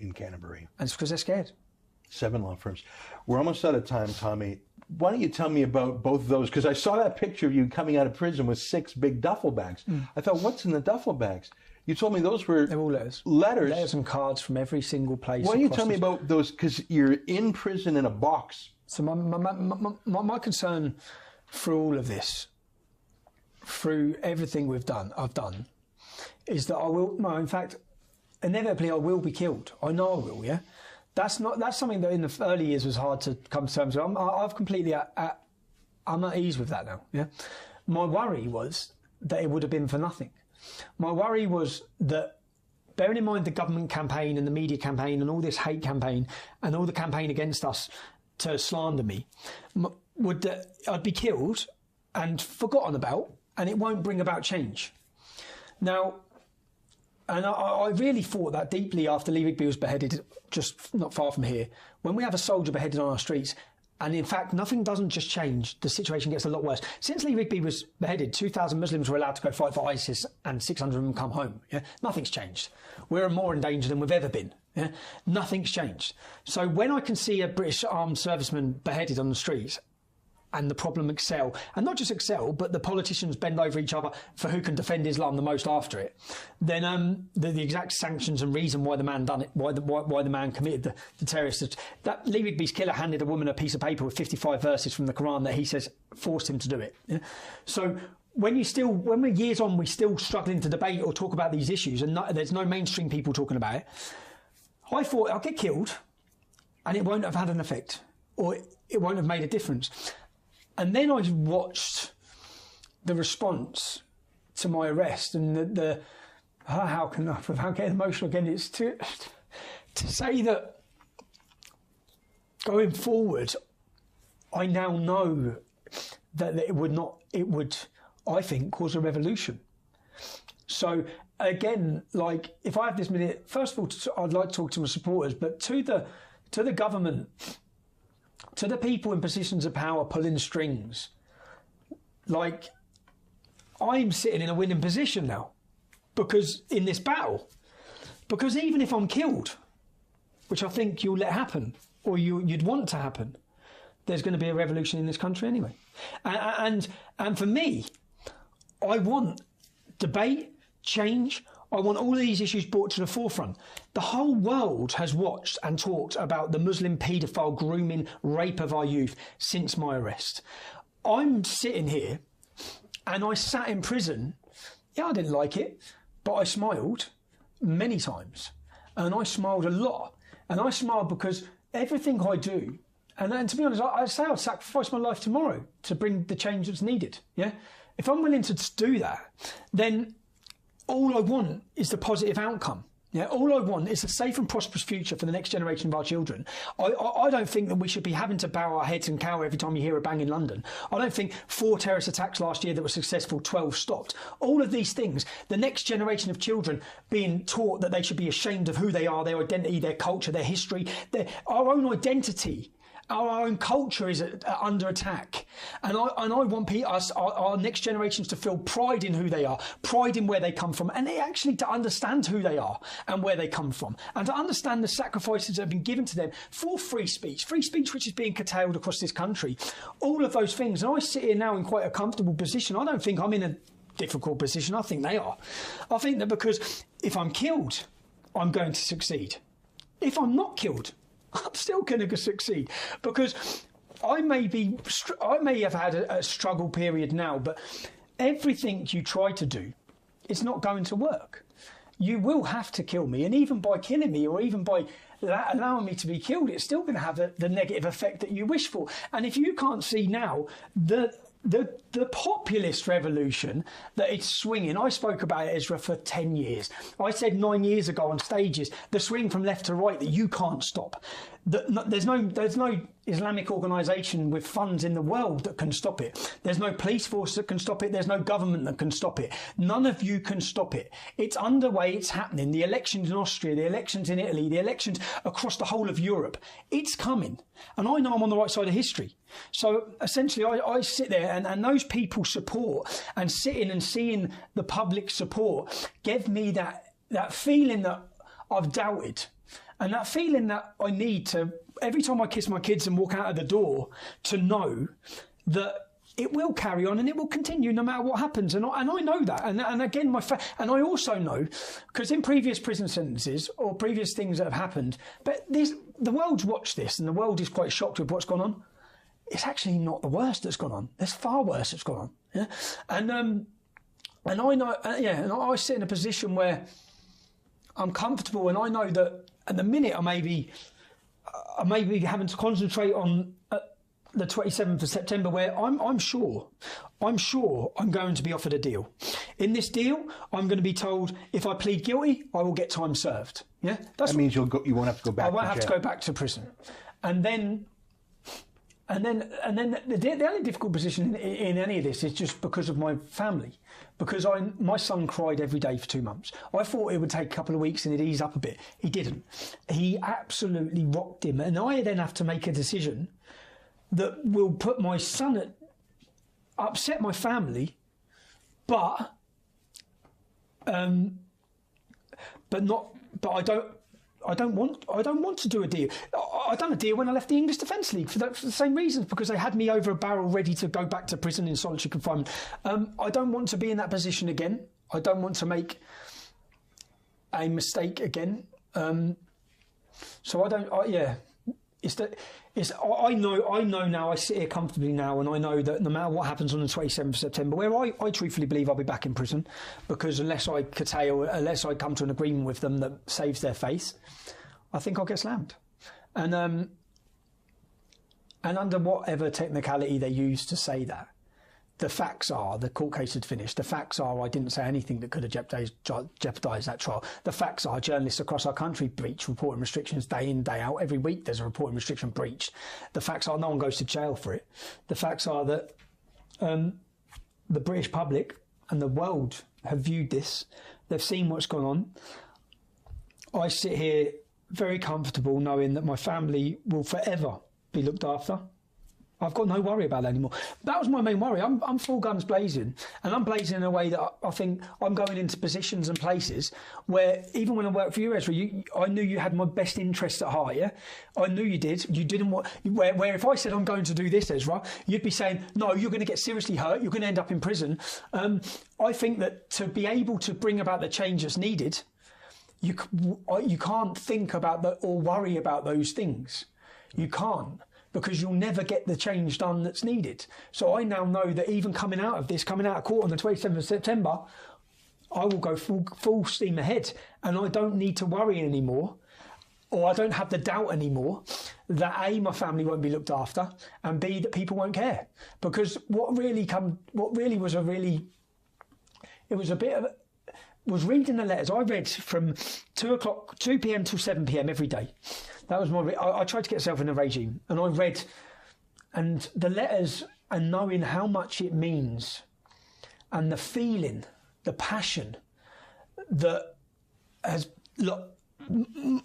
in Canterbury. And it's because they're scared. 7 law firms. We're almost out of time, Tommy. Why don't you tell me about both of those? Because I saw that picture of you coming out of prison with 6 big duffel bags. I thought, what's in the duffel bags? You told me those were... They're all letters. Letters? Letters and cards from every single place. Why don't you tell me about those? Because you're in prison in a box. So my concern through all of this, through everything I've done, is that I will... No, in fact, inevitably I will be killed. I know I will, yeah? That's something that in the early years was hard to come to terms with. I've completely... I'm at ease with that now, yeah? My worry was that it would have been for nothing. My worry was that, bearing in mind the government campaign and the media campaign and all this hate campaign and all the campaign against us to slander me, would that I'd be killed and forgotten about, and it won't bring about change. Now, and I really thought that deeply after Lee Rigby was beheaded, just not far from here. When we have a soldier beheaded on our streets, and in fact, nothing doesn't just change, the situation gets a lot worse. Since Lee Rigby was beheaded, 2,000 Muslims were allowed to go fight for ISIS and 600 of them come home. Yeah? Nothing's changed. We're more in danger than we've ever been. Yeah? Nothing's changed. So when I can see a British armed serviceman beheaded on the streets, and the problem excel, and not just excel, but the politicians bend over each other for who can defend Islam the most after it, then the exact sanctions and reason why the man done it, why the man committed the terrorist, that Lee Rigby's killer handed a woman a piece of paper with 55 verses from the Quran that he says forced him to do it. Yeah? So when we're years on, we're still struggling to debate or talk about these issues, and there's no mainstream people talking about it, I thought I'll get killed, and it won't have had an effect, or it won't have made a difference. And then I watched the response to my arrest, and how can I, without getting emotional again, it's to say that going forward, I now know that it would, I think, cause a revolution. So again, like, if I have this minute, first of all, I'd like to talk to my supporters, but to the government, to the people in positions of power pulling strings, like, I'm sitting in a winning position now, because in this battle, because even if I'm killed, which I think you'll let happen, or you'd want to happen, there's going to be a revolution in this country anyway. And for me, I want debate, change. I want all of these issues brought to the forefront. The whole world has watched and talked about the Muslim paedophile grooming, rape of our youth since my arrest. I'm sitting here, and I sat in prison. Yeah, I didn't like it, but I smiled many times, and I smiled a lot. And I smiled because everything I do, and to be honest, I say I'd sacrifice my life tomorrow to bring the change that's needed. Yeah, if I'm willing to do that, then all I want is the positive outcome. Yeah, all I want is a safe and prosperous future for the next generation of our children. I don't think that we should be having to bow our heads and cower every time you hear a bang in London. I don't think 4 terrorist attacks last year that were successful, 12 stopped. All of these things, the next generation of children being taught that they should be ashamed of who they are, their identity, their culture, their history, our own identity. Our own culture is under attack, and I want our next generations to feel pride in who they are, pride in where they come from, and actually to understand who they are and where they come from, and to understand the sacrifices that have been given to them for free speech which is being curtailed across this country. All of those things, and I sit here now in quite a comfortable position. I don't think I'm in a difficult position. I think they are. I think that because if I'm killed, I'm going to succeed. If I'm not killed, I'm still going to succeed, because I may have had a struggle period now, but everything you try to do, it's not going to work. You will have to kill me, and even by killing me, or even by allowing me to be killed, it's still going to have the negative effect that you wish for. And if you can't see now the populist revolution that it's swinging, I spoke about it, Ezra, for 10 years. I said 9 years ago on stages, the swing from left to right that you can't stop. There's no Islamic organisation with funds in the world that can stop it. There's no police force that can stop it. There's no government that can stop it. None of you can stop it. It's underway. It's happening. The elections in Austria, the elections in Italy, the elections across the whole of Europe. It's coming. And I know I'm on the right side of history. So essentially I sit there and those people support, and sitting and seeing the public support gave me that feeling that I've doubted. And that feeling that I need to, every time I kiss my kids and walk out of the door, to know that it will carry on and it will continue no matter what happens. And I know that. And again, and I also know, because in previous prison sentences or previous things that have happened, but the world's watched this and the world is quite shocked with what's gone on. It's actually not the worst that's gone on. There's far worse that's gone on. Yeah? And I know, and I sit in a position where I'm comfortable, and I know that at the minute I may be having to concentrate on the 27th of September, where I'm sure I'm going to be offered a deal. In this deal, I'm going to be told if I plead guilty, I will get time served. Yeah, that means you won't have to go back. I won't have to go back to prison, and then the only difficult position in any of this is just because of my family. Because my son cried every day for 2 months. I thought it would take a couple of weeks and it'd ease up a bit. He didn't. He absolutely rocked him. And I then have to make a decision that will put my son upset my family, but I don't want to do a deal. I done a deal when I left the English Defence League for the same reasons, because they had me over a barrel ready to go back to prison in solitary confinement. I don't want to be in that position again. I don't want to make a mistake again. So I don't. I know now. I sit here comfortably now, and I know that no matter what happens on the 27th of September, where I truthfully believe I'll be back in prison, because unless I come to an agreement with them that saves their face, I think I'll get slammed. And under whatever technicality they use to say that, the facts are the court case had finished. The facts are I didn't say anything that could have jeopardised that trial. The facts are journalists across our country breach reporting restrictions day in, day out. Every week there's a reporting restriction breached. The facts are no one goes to jail for it. The facts are that the British public and the world have viewed this. They've seen what's gone on. I sit here very comfortable knowing that my family will forever be looked after. I've got no worry about that anymore. That was my main worry. I'm full guns blazing, and I'm blazing in a way that I think I'm going into positions and places where, even when I worked for you, Ezra, I knew you had my best interests at heart. Yeah, I knew you did. You didn't want where if I said I'm going to do this, Ezra, you'd be saying no. You're going to get seriously hurt. You're going to end up in prison. I think that to be able to bring about the change that's needed, you can't think about that or worry about those things. You can't. Because you'll never get the change done that's needed. So I now know that even coming out of court on the 27th of September, I will go full steam ahead, and I don't need to worry anymore, or I don't have the doubt anymore that A, my family won't be looked after, and B, that people won't care. Because was reading the letters. I read from 2 p.m. till 7 p.m. every day. That was I tried to get myself in a regime, and I read, and the letters, and knowing how much it means, and the feeling, the passion that has. Look,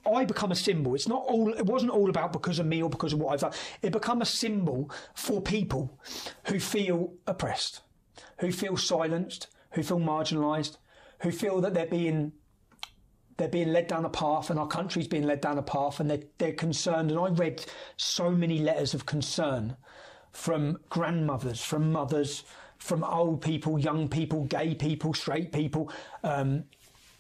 I become a symbol. It wasn't all about because of me or because of what I've done. It become a symbol for people who feel oppressed, who feel silenced, who feel marginalised, who feel that they're being led down a path, and our country's being led down a path, and they're concerned. And I read so many letters of concern from grandmothers, from mothers, from old people, young people, gay people, straight people,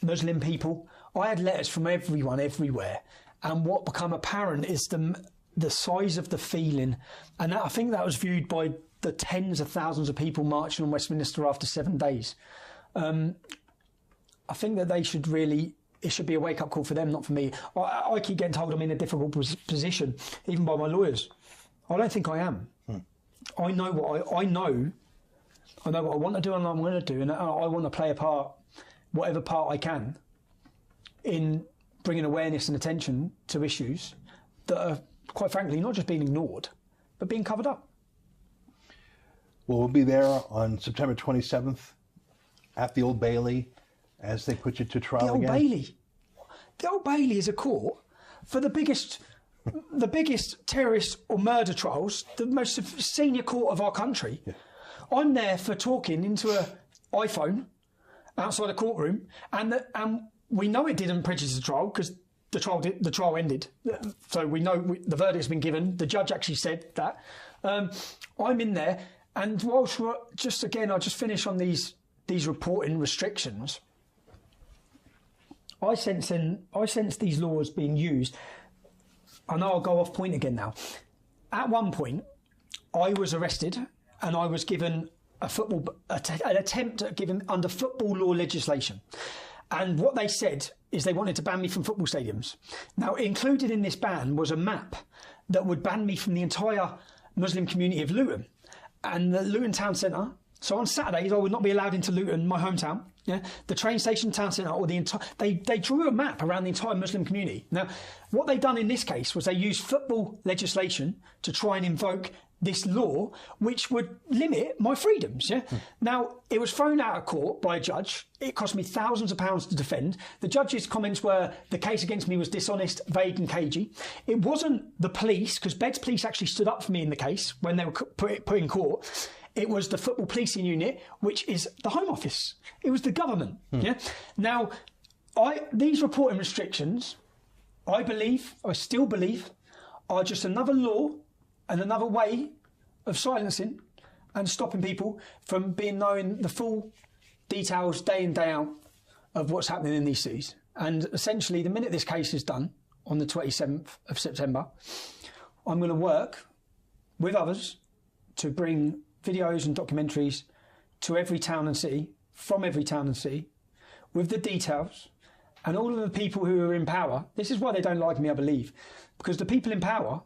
Muslim people. I had letters from everyone, everywhere. And what became apparent is the size of the feeling. And I think that was viewed by the tens of thousands of people marching on Westminster after 7 days. I think that it should be a wake-up call for them, not for me. I keep getting told I'm in a difficult position, even by my lawyers. I don't think I am. I know what I know what I want to do and I'm going to do, and I want to play a part, whatever part I can, in bringing awareness and attention to issues that are, quite frankly, not just being ignored, but being covered up. Well, we'll be there on September 27th at the Old Bailey, as they put you to trial again. The Old Bailey is a court for the biggest terrorist or murder trials, the most senior court of our country. Yeah. I'm there for talking into an iPhone outside a courtroom, and we know it didn't prejudice the trial because the trial ended. So we know the verdict's been given. The judge actually said that. I'm in there, and whilst I'll just finish on these reporting restrictions. I sense these laws being used. I know I'll go off point again now. At one point, I was arrested and I was given an attempt at giving under football law legislation. And what they said is they wanted to ban me from football stadiums. Now, included in this ban was a map that would ban me from the entire Muslim community of Luton and the Luton Town Centre. So on Saturdays, I would not be allowed into Luton, my hometown. Yeah, the train station, town centre, or the entire. They drew a map around the entire Muslim community. Now, what they done in this case was they used football legislation to try and invoke this law, which would limit my freedoms. Yeah. Now, it was thrown out of court by a judge. It cost me thousands of pounds to defend. The judge's comments were the case against me was dishonest, vague, and cagey. It wasn't the police, because Beds Police actually stood up for me in the case when they were put in court. It was the football policing unit, which is the Home Office. It was the government. Yeah. Now, these reporting restrictions, I still believe, are just another law and another way of silencing and stopping people from knowing the full details day in, day out of what's happening in these cities. And essentially, the minute this case is done on the 27th of September, I'm going to work with others to bring videos and documentaries to every town and city, from every town and city, with the details, and all of the people who are in power. This is why they don't like me, I believe, because the people in power,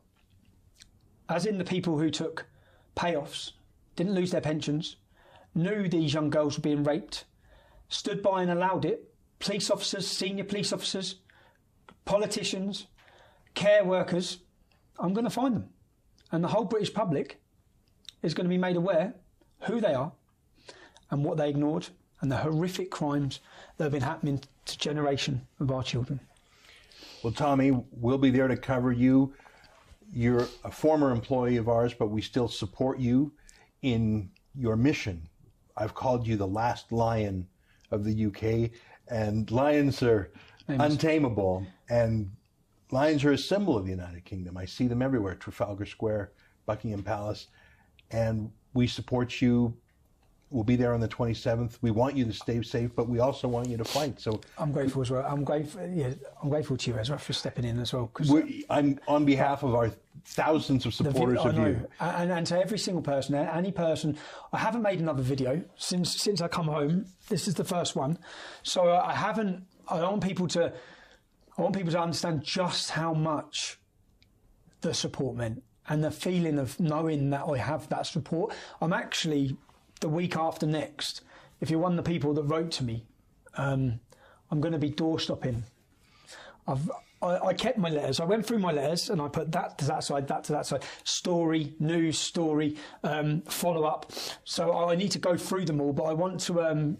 as in the people who took payoffs, didn't lose their pensions, knew these young girls were being raped, stood by and allowed it, police officers, senior police officers, politicians, care workers, I'm going to find them. And the whole British public is going to be made aware who they are and what they ignored and the horrific crimes that have been happening to a generation of our children. Well, Tommy, we'll be there to cover you. You're a former employee of ours, but we still support you in your mission. I've called you the last lion of the UK, and lions are untamable, and lions are a symbol of the United Kingdom. I see them everywhere, Trafalgar Square, Buckingham Palace. And we support you. We'll be there on the 27th. We want you to stay safe, but we also want you to fight. So I'm grateful as well. I'm grateful to you, Ezra, for stepping in as well. I'm on behalf of our thousands of supporters of you. And to every single person, any person. I haven't made another video since I come home. This is the first one. So I want people to understand just how much the support meant. And the feeling of knowing that I have that support. I'm actually, the week after next, if you're one of the people that wrote to me, I'm going to be door stopping. I kept my letters. I went through my letters and I put that to that side, that to that side. Story, news, story, follow up. So I need to go through them all, but I want to...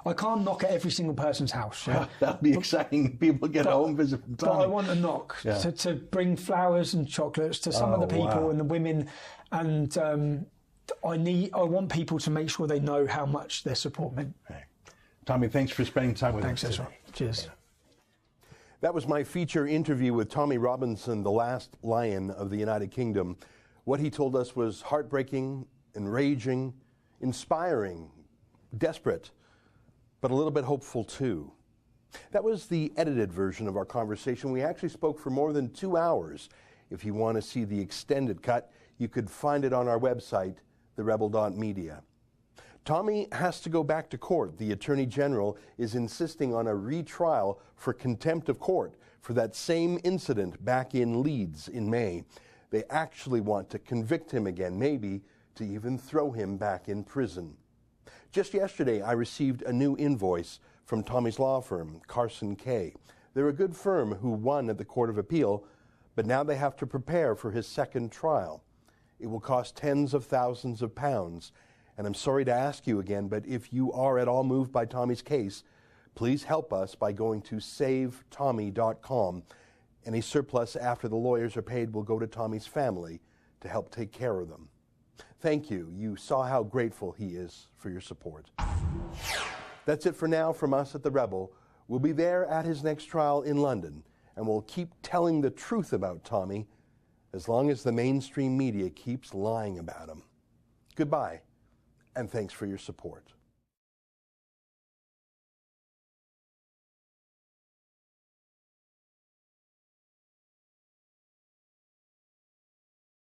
I can't knock at every single person's house. Yeah? That'd be exciting. People get home, visit from Tommy. But I want to knock to bring flowers and chocolates to some of the people and the women, and I want people to make sure they know how much their support meant. Okay. Tommy, thanks for spending time with us. Thanks, Ezra. Cheers. That was my feature interview with Tommy Robinson, the last lion of the United Kingdom. What he told us was heartbreaking, enraging, inspiring, desperate, but a little bit hopeful too. That was the edited version of our conversation. We actually spoke for more than 2 hours. If you want to see the extended cut, you could find it on our website, therebel.media. Tommy has to go back to court. The Attorney General is insisting on a retrial for contempt of court for that same incident back in Leeds in May. They actually want to convict him again, maybe to even throw him back in prison. Just yesterday, I received a new invoice from Tommy's law firm, Carson Kay. They're a good firm who won at the Court of Appeal, but now they have to prepare for his second trial. It will cost tens of thousands of pounds. And I'm sorry to ask you again, but if you are at all moved by Tommy's case, please help us by going to SaveTommy.com. Any surplus after the lawyers are paid will go to Tommy's family to help take care of them. Thank you. You saw how grateful he is for your support. That's it for now from us at The Rebel. We'll be there at his next trial in London. and we'll keep telling the truth about Tommy as long as the mainstream media keeps lying about him. Goodbye, and thanks for your support.